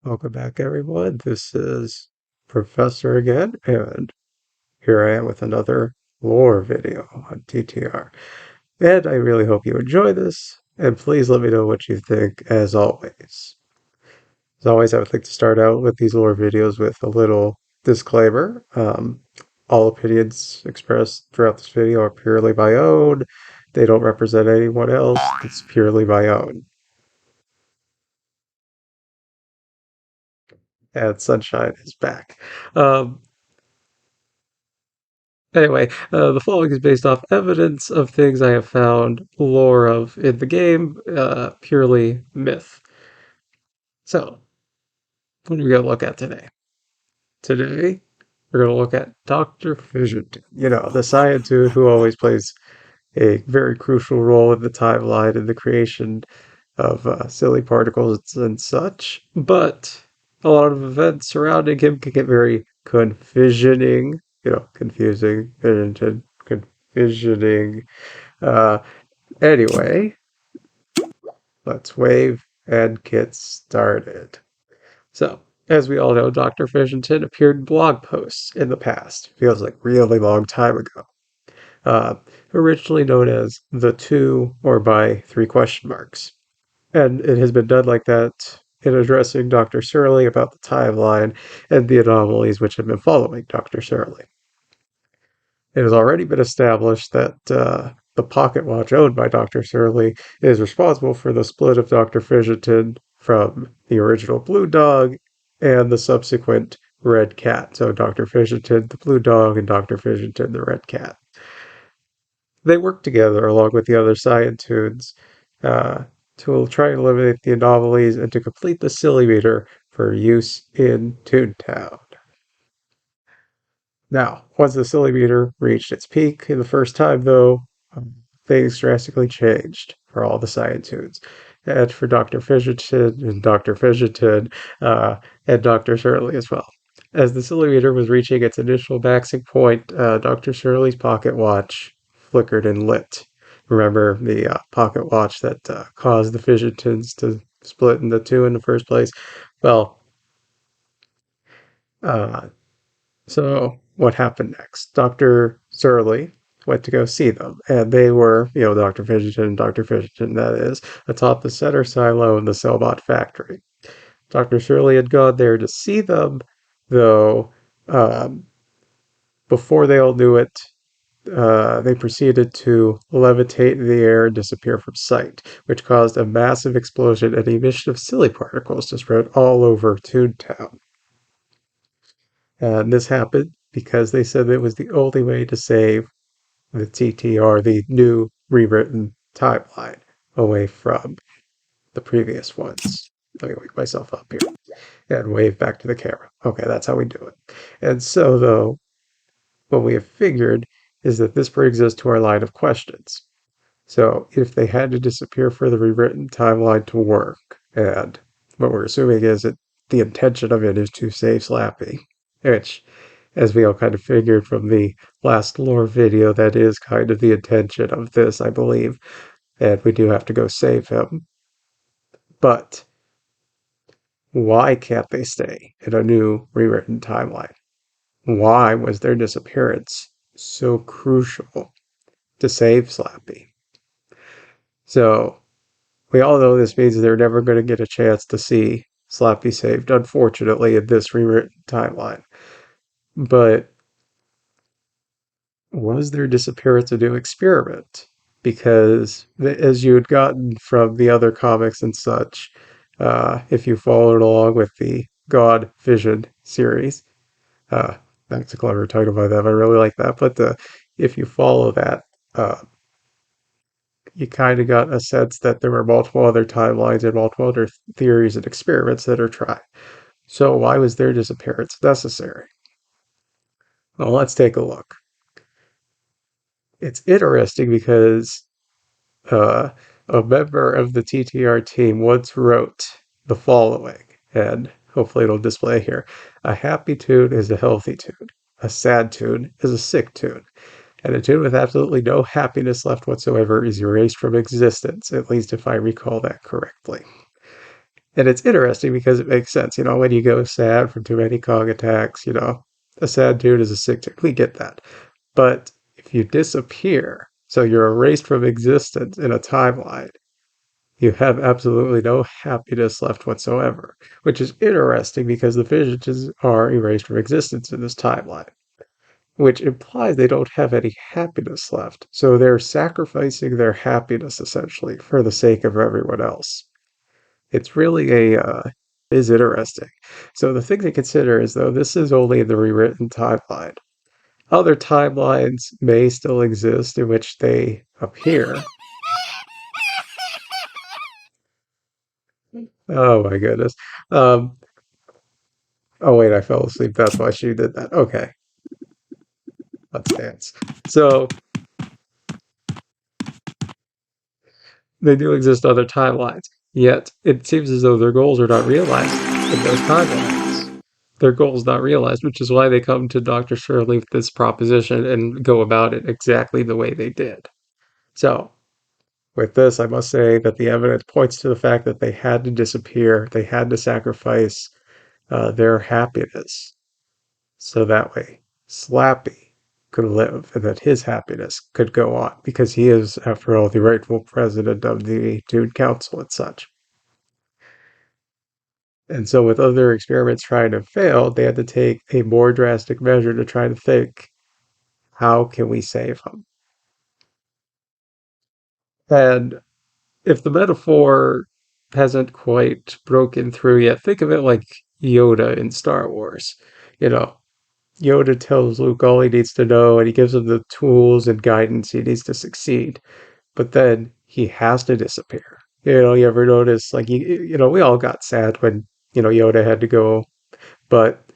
Welcome back, everyone. This is Professor again, and here I am with another lore video on TTR. And I really hope you enjoy this, and please let me know what you think, as always. As always, I would like to start out with these lore videos with a little disclaimer. All opinions expressed throughout this video are purely my own. They don't represent anyone else. It's purely my own. And Sunshine is back. Um, Anyway, the following is based off evidence of things I have found, lore of in the game, purely myth. So, what are we going to look at today? Today, we're going to look at Dr. Fissionton. You know, the scientist who always plays a very crucial role in the timeline and the creation of silly particles and such. But a lot of events surrounding him can get very confusioning, confusing, confusioning. Uh, anyway, let's wave and get started. So, as we all know, Dr. Fissionton appeared in blog posts in the past. Feels like really long time ago. Uh, Originally known as the two or by three question marks. And it has been done like that in addressing Dr. Surly about the timeline and the anomalies which have been following Dr. Surly. It has already been established that the pocket watch owned by Dr. Surly is responsible for the split of Dr. Fissionton from the original Blue Dog and the subsequent Red Cat. So Dr. Fissionton, the Blue Dog, and Dr. Fissionton, the Red Cat. They work together along with the other Scientoons uh, to try and eliminate the anomalies and to complete the silly meter for use in Toontown. Now, once the silly meter reached its peak in the first time, though, things drastically changed for all the Scientoons. And for Dr. Fissionton and Dr. Fissionton and Dr. Shirley as well. As the silly meter was reaching its initial maxing point, Dr. Shirley's pocket watch flickered and lit. Remember the pocket watch that caused the Fissiontons to split into two in the first place? Well, uh, so what happened next? Dr. Surly went to go see them, and they were, Dr. Fissionton and Dr. Fissionton, that is, atop the center silo in the Cellbot factory. Dr. Surly had gone there to see them, though um, before they all knew it, they proceeded to levitate in the air and disappear from sight, which caused a massive explosion and emission of silly particles to spread all over Toontown. And this happened because they said it was the only way to save the TTR, the new rewritten timeline, away from the previous ones. Let me wake myself up here and wave back to the camera. Okay, that's how we do it. And so, though, what we have figured is that this brings us to our line of questions. So, if they had to disappear for the rewritten timeline to work, and what we're assuming is that the intention of it is to save Slappy, which, as we all kind of figured from the last lore video, that is kind of the intention of this, I believe, and we do have to go save him. But why can't they stay in a new rewritten timeline? Why was their disappearance so crucial to save Slappy? So, we all know this means they're never going to get a chance to see Slappy saved, unfortunately, in this rewritten timeline. But was their disappearance a new experiment? Because, as you had gotten from the other comics and such, if you followed along with the God Vision series, uh, that's a clever title by them. I really like that. But if you follow that, uh, you kind of got a sense that there were multiple other timelines and multiple other theories and experiments that are tried. So why was their disappearance necessary? Well, let's take a look. It's interesting because uh, a member of the TTR team once wrote the following, and hopefully it'll display here. A happy tune is a healthy tune. A sad tune is a sick tune. And a tune with absolutely no happiness left whatsoever is erased from existence, at least if I recall that correctly. And it's interesting because it makes sense. When you go sad from too many Kong attacks, a sad dude is a sick dude. We get that. But if you disappear, so you're erased from existence in a timeline, you have absolutely no happiness left whatsoever, which is interesting because the Fissiontons are erased from existence in this timeline, which implies they don't have any happiness left. So they're sacrificing their happiness essentially for the sake of everyone else. It's really is interesting. So the thing to consider is though this is only the rewritten timeline. Other timelines may still exist in which they appear. Oh my goodness. Um, oh wait, I fell asleep. That's why she did that. Okay, let's dance. So they do exist other timelines, yet it seems as though their goals are not realized in those timelines. Their goals not realized, which is why they come to Dr. Shirley with this proposition and go about it exactly the way they did. So with this, I must say that the evidence points to the fact that they had to disappear, they had to sacrifice their happiness so that way Slappy could live and that his happiness could go on because he is, after all, the rightful president of the Toon Council and such. And so, with other experiments trying to fail, they had to take a more drastic measure to try to think, how can we save him? And if the metaphor hasn't quite broken through yet, think of it like Yoda in Star Wars. You know, Yoda tells Luke all he needs to know and he gives him the tools and guidance he needs to succeed. But then he has to disappear. You ever notice, like, we all got sad when, Yoda had to go. But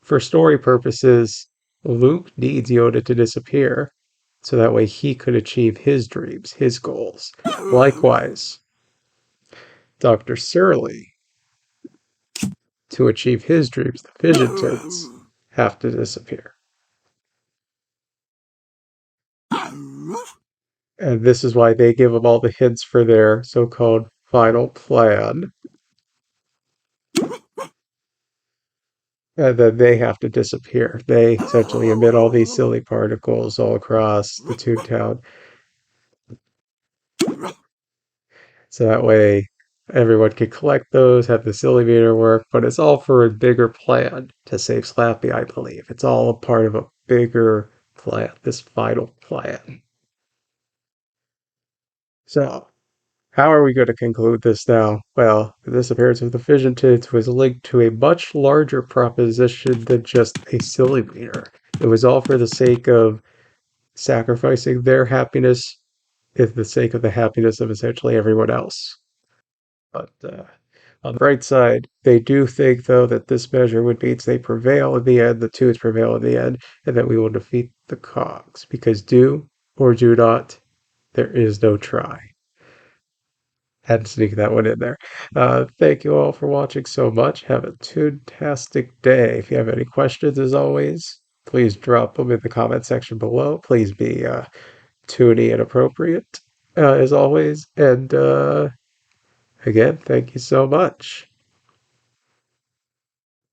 for story purposes, Luke needs Yoda to disappear so that way he could achieve his dreams, his goals. Likewise, Dr. Surly, to achieve his dreams, the Fissiontons have to disappear. And this is why they give him all the hints for their so-called final plan. And then they have to disappear. They essentially emit all these silly particles all across the Toontown. So that way everyone can collect those, have the silly meter work, but it's all for a bigger plan to save Slappy, I believe. It's all a part of a bigger plan, this final plan. So how are we going to conclude this now? Well, the disappearance of the Fissiontons was linked to a much larger proposition than just a silly meter. It was all for the sake of sacrificing their happiness for the sake of the happiness of essentially everyone else. But on the bright side, they do think, though, that this measure would mean they prevail in the end, the twos prevail in the end, and that we will defeat the cogs. Because do or do not, there is no try. Had to sneak that one in there. Thank you all for watching so much. Have a fantastic day. If you have any questions, as always, please drop them in the comment section below. Please be toony and appropriate, as always. And again, thank you so much.